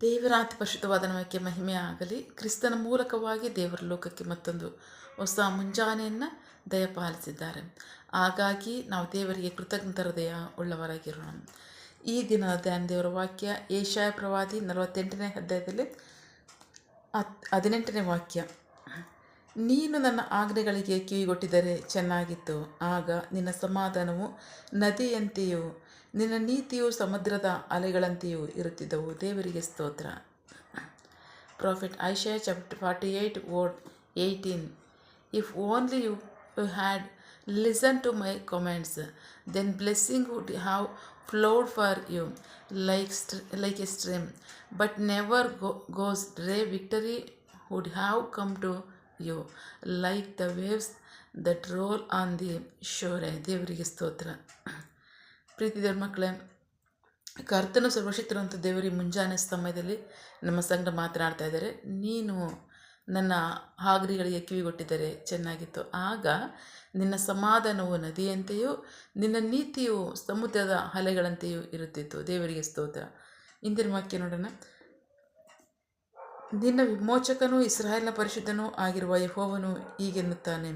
ದೇವರ ಅತಿ ಪರಿಶುದ್ಧವಾದ ನಾಮಕ್ಕೆ ಮಹಿಮೆ ಆಗಲಿ. ಕ್ರಿಸ್ತನ ಮೂಲಕವಾಗಿ ದೇವರ ಲೋಕಕ್ಕೆ ಮತ್ತೊಂದು ಹೊಸ ಮುಂಜಾನೆಯನ್ನು ದಯಪಾಲಿಸಿದ್ದಾರೆ. ಹಾಗಾಗಿ ನಾವು ದೇವರಿಗೆ ಕೃತಜ್ಞತ ಹೃದಯ ಉಳ್ಳವರಾಗಿರೋಣ. ಈ ದಿನದ ಧ್ಯಾನ ದೇವರ ವಾಕ್ಯ ಯೆಶಾಯ ಪ್ರವಾದಿ 48ನೇ ಅಧ್ಯಾಯದಲ್ಲಿ 18ನೇ ವಾಕ್ಯ. ನೀನು ನನ್ನ ಆಜ್ಞೆಗಳಿಗೆ ಕಿವಿಗೊಟ್ಟಿದ್ದರೆ ಚೆನ್ನಾಗಿತ್ತು, ಆಗ ನಿನ್ನ ಸಮಾಧಾನವು ನದಿಯಂತೆಯೂ ನಿನ್ನ ನೀತಿಯು ಸಮುದ್ರದ ಅಲೆಗಳಂತೆಯೂ ಇರುತ್ತಿದ್ದವು. ದೇವರಿಗೆ ಸ್ತೋತ್ರ. Prophet Isaiah chapter 48 word 18. If only you had listened to my comments, then blessing would have flowed for you like a stream, but never goes dry. Victory would have come to you like the waves that roll on the shore. ದೇವರಿಗೆ ಸ್ತೋತ್ರ. ಪ್ರೀತಿ ದೇವ್ರ ಮಕ್ಕಳೇ, ಕರ್ತನು ಸರ್ವಶಕ್ತರಂತ ದೇವರಿಗೆ ಮುಂಜಾನೆ ಸಮಯದಲ್ಲಿ ನಮ್ಮ ಸಂಗಡ ಮಾತನಾಡ್ತಾ ಇದ್ದಾರೆ. ನೀನು ನನ್ನ ಆಜ್ಞೆಗಳಿಗೆ ಕಿವಿಗೊಟ್ಟಿದ್ದರೆ ಚೆನ್ನಾಗಿತ್ತು, ಆಗ ನಿನ್ನ ಸಮಾಧಾನವು ನದಿಯಂತೆಯೂ ನಿನ್ನ ನೀತಿಯು ಸಮುದ್ರದ ಅಲೆಗಳಂತೆಯೂ ಇರುತ್ತಿತ್ತು. ದೇವರಿಗೆ ಸ್ತೋತ್ರ. ಇಂದಿನ ವಾಕ್ಯ ನೋಡೋಣ. ನಿನ್ನ ವಿಮೋಚಕನೂ ಇಸ್ರಾಯೇಲ್ನ ಪರಿಶುದ್ಧನೂ ಆಗಿರುವ ಯೆಹೋವನು ಹೀಗೆನ್ನುತ್ತಾನೆ,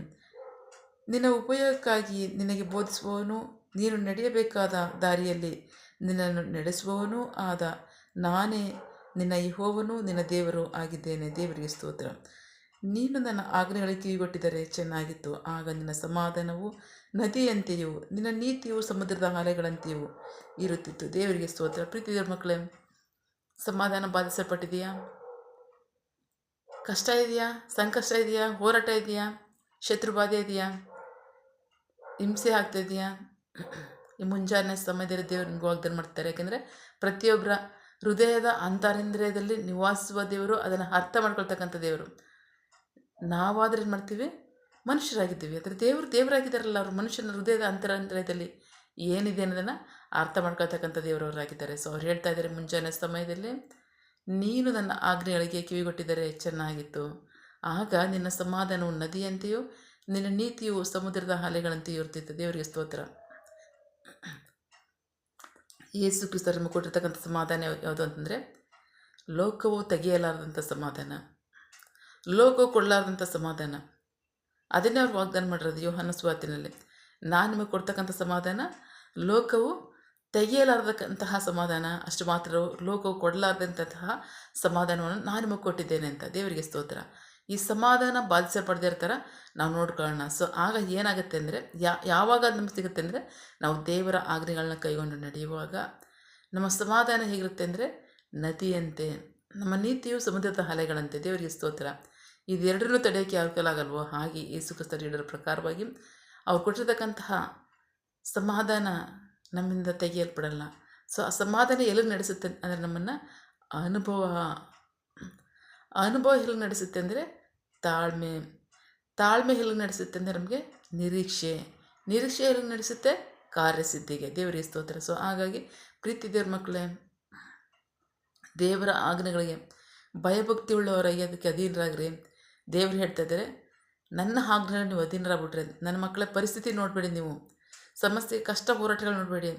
ನಿನ್ನ ಉಪಯೋಗಕ್ಕಾಗಿ ನಿನಗೆ ಬೋಧಿಸುವವನು, ನೀನು ನಡೆಯಬೇಕಾದ ದಾರಿಯಲ್ಲಿ ನಿನ್ನನ್ನು ನಡೆಸುವವನೂ ಆದ ನಾನೇ ನಿನ್ನ ಯೆಹೋವನು, ನಿನ್ನ ದೇವರು ಆಗಿದ್ದೇನೆ. ದೇವರಿಗೆ ಸ್ತೋತ್ರ. ನೀನು ನನ್ನ ಆಜ್ಞೆಗಳಿಗೆ ಕಿವಿಗೊಟ್ಟಿದ್ದರೆ ಚೆನ್ನಾಗಿತ್ತು, ಆಗ ನಿನ್ನ ಸಮಾಧಾನವು ನದಿಯಂತೆಯೂ ನಿನ್ನ ನೀತಿಯು ಸಮುದ್ರದ ಅಲೆಗಳಂತೆಯೂ ಇರುತ್ತಿತ್ತು. ದೇವರಿಗೆ ಸ್ತೋತ್ರ. ಪ್ರೀತಿ ದೇವ್ರ ಮಕ್ಕಳೇ, ಸಮಾಧಾನ ಬಾಧಿಸಲ್ಪಟ್ಟಿದೆಯಾ? ಕಷ್ಟ ಇದೆಯಾ? ಸಂಕಷ್ಟ ಇದೆಯಾ? ಹೋರಾಟ ಇದೆಯಾ? ಶತ್ರುಬಾಧೆ ಇದೆಯಾ? ಹಿಂಸೆ ಆಗ್ತಾಯಿದೆಯಾ? ಈ ಮುಂಜಾನೆ ಸಮಯದಲ್ಲಿ ದೇವರು ನಿಮ್ಗೆ ವಾಗ್ದಾನ ಮಾಡ್ತಾರೆ. ಯಾಕೆಂದರೆ ಪ್ರತಿಯೊಬ್ಬರ ಹೃದಯದ ಅಂತರಿಂದ್ರಿಯದಲ್ಲಿ ನಿವಾಸಿಸುವ ದೇವರು, ಅದನ್ನು ಅರ್ಥ ಮಾಡ್ಕೊಳ್ತಕ್ಕಂಥ ದೇವರು. ನಾವಾದರೆ ಏನು ಮಾಡ್ತೀವಿ? ಮನುಷ್ಯರಾಗಿದ್ದೀವಿ. ಆದರೆ ದೇವರಾಗಿದ್ದಾರಲ್ಲ, ಅವರು ಮನುಷ್ಯನ ಹೃದಯದ ಅಂತರಿಂದ್ರಿಯದಲ್ಲಿ ಏನಿದೆ ಅನ್ನೋದನ್ನು ಅರ್ಥ ಮಾಡ್ಕೊಳ್ತಕ್ಕಂಥ ದೇವರವರಾಗಿದ್ದಾರೆ. ಸೊ ಅವ್ರು ಹೇಳ್ತಾ ಇದ್ದಾರೆ ಮುಂಜಾನೆ ಸಮಯದಲ್ಲಿ, ನೀನು ನನ್ನ ಆಜ್ಞೆಗಳಿಗೆ ಕಿವಿಗೊಟ್ಟಿದ್ದರೆ ಚೆನ್ನಾಗಿತ್ತು, ಆಗ ನಿನ್ನ ಸಮಾಧಾನವು ನದಿಯಂತೆಯೂ ನಿನ್ನ ನೀತಿಯು ಸಮುದ್ರದ ಅಲೆಗಳಂತೆಯೂ ಇರ್ತಿತ್ತು. ದೇವರಿಗೆ ಸ್ತೋತ್ರ. ಯೇಸು ಕ್ರಿಸ್ತರು ನಮಗೆ ಕೊಟ್ಟಿರ್ತಕ್ಕಂಥ ಸಮಾಧಾನ ಯಾವುದು ಅಂತಂದರೆ, ಲೋಕವು ತೆಗೆಯಲಾರದಂಥ ಸಮಾಧಾನ, ಲೋಕವು ಕೊಡಲಾರದಂಥ ಸಮಾಧಾನ. ಅದನ್ನೇ ಅವ್ರು ವಾಗ್ದಾನ ಮಾಡಿರೋದು ಯೋಹಾನ ಸುವಾರ್ತೆಯಲ್ಲಿ. ನಾನು ನಿಮಗೆ ಕೊಡ್ತಕ್ಕಂಥ ಸಮಾಧಾನ ಲೋಕವು ತೆಗೆಯಲಾರದಂತಹ ಸಮಾಧಾನ, ಅಷ್ಟು ಮಾತ್ರ ಲೋಕವು ಕೊಡಲಾರದಂತಹ ಸಮಾಧಾನವನ್ನು ನಾನು ನಿಮಗೆ ಕೊಟ್ಟಿದ್ದೇನೆ ಅಂತ. ದೇವರಿಗೆ ಸ್ತೋತ್ರ. ಈ ಸಮಾಧಾನ ಬಾಧಿಸಲ್ಪಡದೇ ಇರ್ತಾರೆ ನಾವು ನೋಡ್ಕೊಳ್ಳೋಣ. ಸೊ ಆಗ ಏನಾಗುತ್ತೆ ಅಂದರೆ, ಯಾವಾಗ ಅದು ನಮ್ಗೆ ಸಿಗುತ್ತೆ ಅಂದರೆ, ನಾವು ದೇವರ ಆಜ್ಞೆಗಳನ್ನ ಕೈಗೊಂಡು ನಡೆಯುವಾಗ ನಮ್ಮ ಸಮಾಧಾನ ಹೇಗಿರುತ್ತೆ ಅಂದರೆ ನದಿಯಂತೆ, ನಮ್ಮ ನೀತಿಯು ಸಮುದ್ರದ ಅಲೆಗಳಂತೆ. ದೇವರಿಗೆ ಸ್ತೋತ್ರ. ಇದೆರಡನ್ನೂ ತಡೆಯೋಕ್ಕೆ ಯಾವ ಕಲಾಗಲ್ವೋ ಹಾಗೆ ಯೇಸು ಕ್ರಿಸ್ತರು ಹೇಳಿರೋ ಪ್ರಕಾರವಾಗಿ ಅವ್ರು ಕೊಟ್ಟಿರ್ತಕ್ಕಂತಹ ಸಮಾಧಾನ ನಮ್ಮಿಂದ ತೆಗೆಯಲ್ಪಡಲ್ಲ. ಸೊ ಆ ಸಮಾಧಾನ ಎಲ್ಲಿಗೆ ನಡೆಸುತ್ತೆ ಅಂದರೆ ನಮ್ಮನ್ನು ಅನುಭವ ಎಲ್ಲಿಗೆ ನಡೆಸುತ್ತೆ ಅಂದರೆ ತಾಳ್ಮೆ ಎಲ್ಲಿಗೆ ನಡೆಸುತ್ತೆ ಅಂದರೆ ನಮಗೆ ನಿರೀಕ್ಷೆ ಎಲ್ಲಿಗೆ ನಡೆಸುತ್ತೆ? ಕಾರ್ಯಸಿದ್ಧಿಗೆ. ದೇವರಿಗೆ ಸ್ತೋತ್ರ. ಸೊ ಹಾಗಾಗಿ ಪ್ರೀತಿ ದೇವ್ರ ಮಕ್ಕಳೇ, ದೇವರ ಆಜ್ಞೆಗಳಿಗೆ ಭಯಭಕ್ತಿ ಉಳ್ಳವರಾಗಿ ಅದಕ್ಕೆ ಅಧೀನರಾಗ್ರಿ. ದೇವರು ಹೇಳ್ತಾ ಇದ್ದಾರೆ, ನನ್ನ ಆಜ್ಞೆಗಳು ನೀವು ಅಧೀನರಾಗ್ಬಿಟ್ರೆ, ನನ್ನ ಮಕ್ಕಳ ಪರಿಸ್ಥಿತಿ ನೋಡಬೇಡಿ, ನೀವು ಸಮಸ್ಯೆ ಕಷ್ಟ ಹೋರಾಟಗಳು ನೋಡಬೇಡಿ,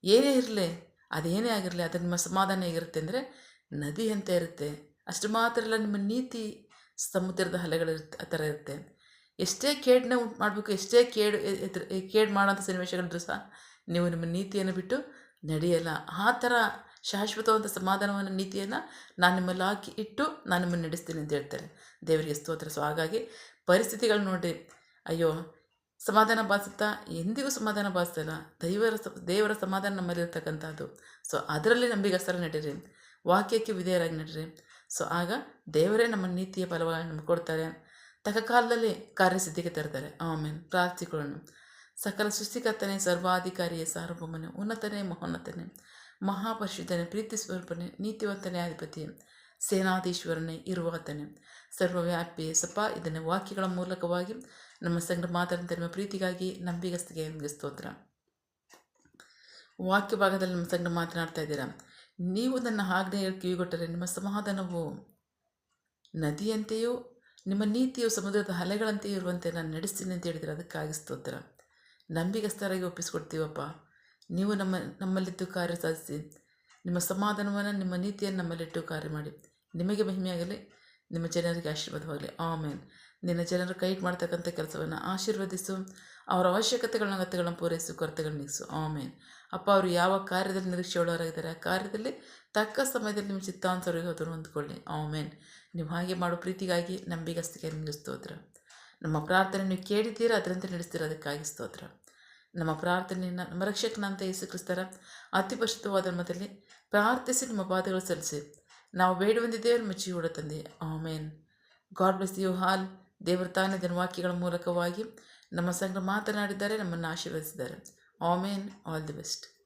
ಏನೇ ಇರಲಿ, ಅದೇನೇ ಆಗಿರಲಿ, ಅದು ನಿಮ್ಮ ಸಮಾಧಾನ ಹೇಗಿರುತ್ತೆ ಅಂದರೆ ನದಿ ಅಂತ ಇರುತ್ತೆ. ಅಷ್ಟು ಮಾತ್ರ ಅಲ್ಲ, ನಿಮ್ಮ ನೀತಿ ಸಮುದ್ರದ ಅಲೆಗಳಿರುತ್ತೆ, ಆ ಥರ ಇರುತ್ತೆ. ಎಷ್ಟೇ ಕೇಡನ್ನ ಉಂಟು ಮಾಡಬೇಕು, ಎಷ್ಟೇ ಕೇಡು ಮಾಡೋಂಥ ಸನ್ನಿವೇಶಗಳಿದ್ರೂ ಸಹ ನೀವು ನಿಮ್ಮ ನೀತಿಯನ್ನು ಬಿಟ್ಟು ನಡೆಯಲ್ಲ. ಆ ಥರ ಶಾಶ್ವತವಾದ ಸಮಾಧಾನವನ್ನು, ನೀತಿಯನ್ನು ನಾನು ನಿಮ್ಮಲ್ಲಿ ಹಾಕಿ ಇಟ್ಟು ನಾನು ನಿಮ್ಮನ್ನು ನಡೆಸ್ತೀನಿ ಅಂತ ಹೇಳ್ತಾರೆ. ದೇವರಿಗೆ ಸ್ತೋತ್ರ. ಸೊ ಹಾಗಾಗಿ ಪರಿಸ್ಥಿತಿಗಳು ನೋಡಿ, ಅಯ್ಯೋ ಸಮಾಧಾನ ಬಾಧಿಸುತ್ತಾ? ಎಂದಿಗೂ ಸಮಾಧಾನ ಬಾಧಿಸಲ್ಲ. ದೇವರ ಸಮಾಧಾನ ನಮ್ಮಲ್ಲಿರ್ತಕ್ಕಂಥದ್ದು. ಸೊ ಅದರಲ್ಲಿ ನಂಬಿಗಸ್ತರ ನಡೀರಿ, ವಾಕ್ಯಕ್ಕೆ ವಿಧೇಯರಾಗಿ ನಡೀರಿ. ಸೊ ಆಗ ದೇವರೇ ನಮ್ಮ ನೀತಿಯ ಫಲಗಳನ್ನು ನಮ್ಗೆ ಕೊಡ್ತಾರೆ, ತಕ್ಕ ಕಾಲದಲ್ಲಿ ಕಾರ್ಯಸಿದ್ಧಿಗೆ ತರ್ತಾರೆ. ಆಮೇಲೆ ಪ್ರಾರ್ಥಿಕೊಳ್ಳೋಣ. ಸಕಲ ಸೃಷ್ಟಿಕರ್ತನೆ, ಸರ್ವಾಧಿಕಾರಿಯೇ, ಸಾರ್ವಭೌಮನೆ, ಉನ್ನತನೇ, ಮಹೋನ್ನತನೇ, ಮಹಾಪರಿಶುದ್ಧನೇ, ಪ್ರೀತಿ ಸ್ವರೂಪನೇ, ನೀತಿವಂತನೇ, ಅಧಿಪತಿ, ಸೇನಾಧೀಶ್ವರನೇ, ಇರುವಾತನೇ, ಸರ್ವವ್ಯಾಪಿಯೇ. ಸಪ ಇದನ್ನು ವಾಕ್ಯಗಳ ಮೂಲಕವಾಗಿ ನಮ್ಮ ಸಂಗಡ ಮಾತಾಡಿದ ನಿಮ್ಮ ಪ್ರೀತಿಗಾಗಿ ನಂಬಿಗಸ್ತಿಗೆ ನಿಮಗೆ ಸ್ತೋತ್ರ. ವಾಕ್ಯ ಭಾಗದಲ್ಲಿ ನಮ್ಮ ಸಂಗಡ ಮಾತನಾಡ್ತಾ ಇದ್ದೀರಾ. ನೀವು ನನ್ನ ಆಜ್ಞೆಗೆ ಕಿವಿಗೊಟ್ಟರೆ ನಿಮ್ಮ ಸಮಾಧಾನವು ನದಿಯಂತೆಯೂ ನಿಮ್ಮ ನೀತಿಯು ಸಮುದ್ರದ ಅಲೆಗಳಂತೆಯೂ ಇರುವಂತೆ ನಾನು ನಡೆಸ್ತೀನಿ ಅಂತ ಹೇಳಿದರೆ ಅದಕ್ಕಾಗಿ ಸ್ತೋತ್ರ. ನಂಬಿಗಸ್ತರಾಗಿ ಒಪ್ಪಿಸ್ಕೊಡ್ತೀವಪ್ಪ. ನೀವು ನಮ್ಮಲ್ಲಿದ್ದು ಕಾರ್ಯ ಸಾಧಿಸಿ ನಿಮ್ಮ ಸಮಾಧಾನವನ್ನು, ನಿಮ್ಮ ನೀತಿಯನ್ನು ನಮ್ಮಲ್ಲಿಟ್ಟು ಕಾರ್ಯ ಮಾಡಿ. ನಿಮಗೆ ಮಹಿಮೆಯಾಗಲಿ, ನಿಮ್ಮ ಜನರಿಗೆ ಆಶೀರ್ವಾದವಾಗಲಿ. ಆಮೇನ್. ನಿನ್ನ ಜನರು ಕೈ ಮಾಡ್ತಕ್ಕಂಥ ಕೆಲಸವನ್ನು ಆಶೀರ್ವದಿಸು, ಅವರ ಅವಶ್ಯಕತೆಗಳನ್ನ ಅಗತ್ಯಗಳನ್ನು ಪೂರೈಸು, ಕೊರತೆಗಳನ್ನ ನೀಗಿಸು. ಆಮೇನ್. ಅಪ್ಪ, ಅವರು ಯಾವ ಕಾರ್ಯದಲ್ಲಿ ನಿರೀಕ್ಷೆ ಉಳ್ಳವರಾಗಿದ್ದಾರೆ, ಆ ಕಾರ್ಯದಲ್ಲಿ ತಕ್ಕ ಸಮಯದಲ್ಲಿ ನಿಮ್ಮ ಚಿತ್ತಾನುಸಾರವಾಗಿ ಅದನ್ನು ಹೊಂದ್ಕೊಳ್ಳಿ. ಆಮೇನ್. ನೀವು ಹಾಗೆ ಮಾಡೋ ಪ್ರೀತಿಗಾಗಿ, ನಂಬಿಗಸ್ತಿಗೆ ನಿಮಗೆ ಸ್ತೋತ್ರ. ನಮ್ಮ ಪ್ರಾರ್ಥನೆ ನೀವು ಕೇಳಿದ್ದೀರಾ, ಅದರಂತೆ ನಡೆಸ್ತೀರ, ಅದಕ್ಕಾಗಿ ಸ್ತೋತ್ರ. ನಮ್ಮ ಪ್ರಾರ್ಥನೆಯನ್ನು ನಮ್ಮ ರಕ್ಷಕನಂತ ಯೇಸು ಕ್ರಿಸ್ತರ ಅತಿ ಪರಿಶುದ್ಧವಾದ ಮತದಲ್ಲಿ ಪ್ರಾರ್ಥಿಸಿ ನಿಮ್ಮ ಪಾದಗಳು ಸಲ್ಲಿಸಿ ನಾವು ಬೇಡುವಂದಿದ್ದೇವೆ, ನಿಮ್ಮ ಜೀವಡ ತಂದೆ. Amen. God bless you all. ದೇವರು ತಾನೇ ವಾಕ್ಯಗಳ ಮೂಲಕವಾಗಿ ನಮ್ಮ ಸಂಘ ಮಾತನಾಡಿದ್ದಾರೆ, ನಮ್ಮನ್ನು ಆಶೀರ್ವದಿಸಿದ್ದಾರೆ. ಆಮೇನ್. All the best.